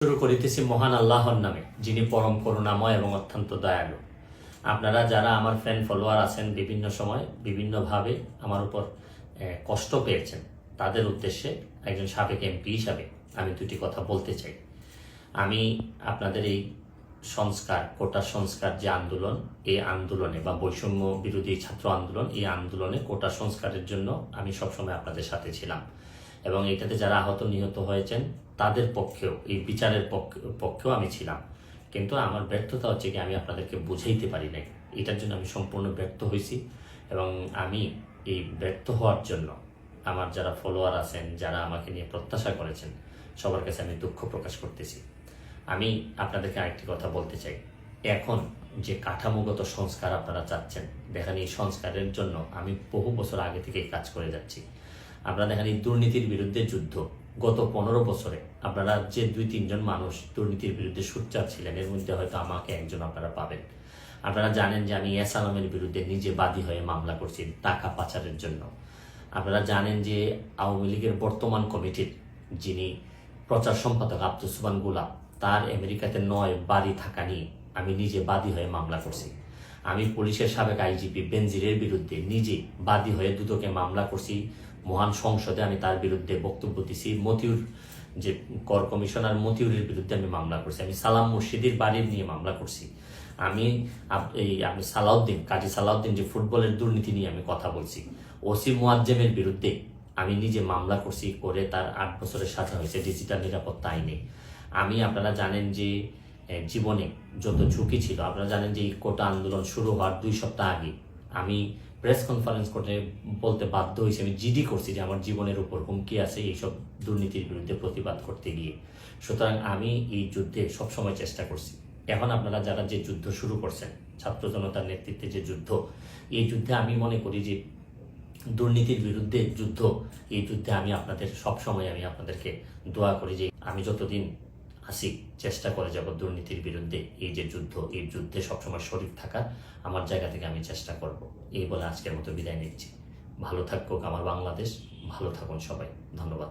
শুরু করিতেছি মহান আল্লাহর নামে, যিনি পরম করুণাময় এবং অত্যন্ত দয়ালু। আপনারা যারা আমার ফ্রেন্ড ফলোয়ার আছেন, বিভিন্ন সময় বিভিন্নভাবে আমার উপর কষ্ট পেয়েছেন, তাদের উদ্দেশ্যে একজন সাবেক এমপি হিসাবে আমি দুটি কথা বলতে চাই। আমি আপনাদের এই সংস্কার, কোটা সংস্কার যে আন্দোলন, এই আন্দোলনে বা বৈষম্য বিরোধী ছাত্র আন্দোলন, এই আন্দোলনে কোটা সংস্কারের জন্য আমি সবসময় আপনাদের সাথে ছিলাম এবং এটাতে যারা আহত নিহত হয়েছেন তাদের পক্ষেও, এই বিচারের পক্ষেও আমি ছিলাম। কিন্তু আমার ব্যর্থতা হচ্ছে কি, আমি আপনাদেরকে বুঝাইতে পারি নাই। এটার জন্য আমি সম্পূর্ণ ব্যর্থ হয়েছি এবং আমি এই ব্যর্থ হওয়ার জন্য আমার যারা ফলোয়ার আছেন, যারা আমাকে নিয়ে প্রত্যাশা করেছেন, সবার কাছে আমি দুঃখ প্রকাশ করতেছি। আমি আপনাদেরকে আরেকটি কথা বলতে চাই। এখন যে কাঠামোগত সংস্কার আপনারা চাচ্ছেন, দেখেন এই সংস্কারের জন্য আমি বহু বছর আগে থেকেই কাজ করে যাচ্ছি। আপনারা দেখেন এই দুর্নীতির বিরুদ্ধে যুদ্ধ গত 15 বছরে আপনারা যে 2-3 জন মানুষ দুর্নীতির বিরুদ্ধে সোচ্চার ছিলেন, এর মধ্যে হয়তো আমাকে একজন আপনারা পাবেন। আপনারা জানেন যে আমি এস আলমের বিরুদ্ধে নিজে বাদী হয়ে মামলা করছি টাকা পাচারের জন্য। আপনারা জানেন যে আওয়ামী লীগের বর্তমান কমিটির যিনি প্রচার সম্পাদক আব্দুস সুবহান গোলাপ, তার আমেরিকাতে 9 বাড়ি থাকা নিয়ে আমি নিজে বাদী হয়ে মামলা করছি। আমি পুলিশের সাবেক আইজিপি বেনজিরের বিরুদ্ধে নিজে বাদী হয়ে দুদকে মামলা করছি। মহান সংসদে আমি তার বিরুদ্ধে বক্তব্য দিছি। মতিউর যে কর কমিশনার মতিউরের বিরুদ্ধে আমি মামলা করছি। আমি সালাম মুর্শিদির বাড়ির নিয়ে মামলা করছি। আমি আপনি সালাউদ্দিন, কাজী সালাউদ্দিন যে ফুটবলের দুর্নীতি নিয়ে আমি কথা বলছি। ওসি মুয়াজ্জেমের বিরুদ্ধে আমি নিজে মামলা করছি, করে তার 8 বছরের সাজা হয়েছে ডিজিটাল নিরাপত্তা আইনে। আপনারা জানেন যে জীবনে যত ঝুঁকি ছিল, আপনারা জানেন যে এই কোটা আন্দোলন শুরু হওয়ার 2 সপ্তাহ আগে আমি প্রেস কনফারেন্স করে বলতে বাধ্য হয়েছি, আমি জিডি করছি যে আমার জীবনের উপর হুমকি আছে এইসব দুর্নীতির বিরুদ্ধে প্রতিবাদ করতে গিয়ে। সুতরাং আমি এই যুদ্ধে সবসময় চেষ্টা করছি। এখন আপনারা যারা যে যুদ্ধ শুরু করছেন, ছাত্র জনতার নেতৃত্বে যে যুদ্ধ, এই যুদ্ধে আমি মনে করি যে দুর্নীতির বিরুদ্ধে যুদ্ধ, এই যুদ্ধে আমি আপনাদের সবসময় আমি আপনাদেরকে দোয়া করি যে আমি যতদিন আসি চেষ্টা করে যাব দুর্নীতির বিরুদ্ধে এই যে যুদ্ধ, এই যুদ্ধে সবসময় শরীর থাকার আমার জায়গা থেকে আমি চেষ্টা করব। এই বলে আজকের মতো বিদায় নিচ্ছি। ভালো থাকুক আমার বাংলাদেশ, ভালো থাকুন সবাই। ধন্যবাদ।